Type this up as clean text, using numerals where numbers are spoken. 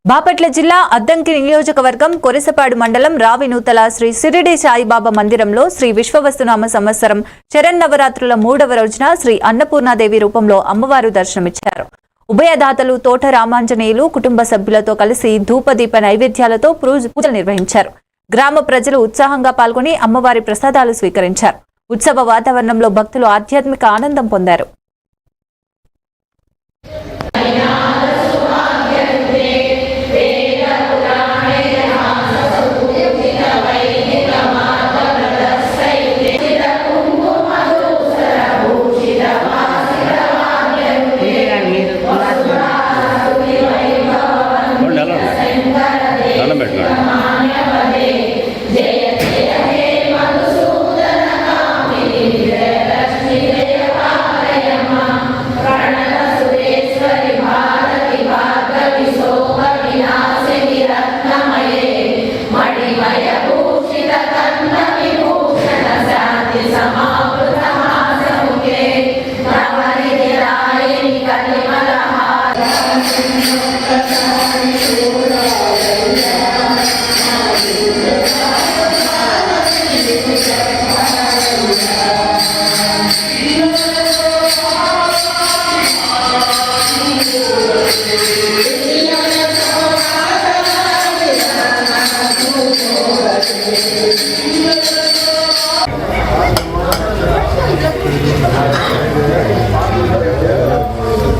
బాపట్ల జిల్లా అద్దంకి నియోజకవర్గం కొరిసపాడు మండలం రావినూతల శ్రీ సిరిడి సాయిబాబా మందిరంలో శ్రీ విశ్వవస్తునామ సంవత్సరం శరన్నవరాత్రుల 3వ రోజున శ్రీ అన్నపూర్ణాదేవి రూపంలో అమ్మవారు దర్శనమిచ్చారు. ఉభయదాతలు తోట రామాంజనేయులు కుటుంబ సభ్యులతో కలిసి ధూపదీప నైవేద్యాలతో పూజలు నిర్వహించారు. గ్రామ ప్రజలు ఉత్సాహంగా పాల్గొని అమ్మవారి ప్రసాదాలు స్వీకరించారు. ఉత్సవ వాతావరణంలో భక్తులు ఆధ్యాత్మిక ఆనందం పొందారు.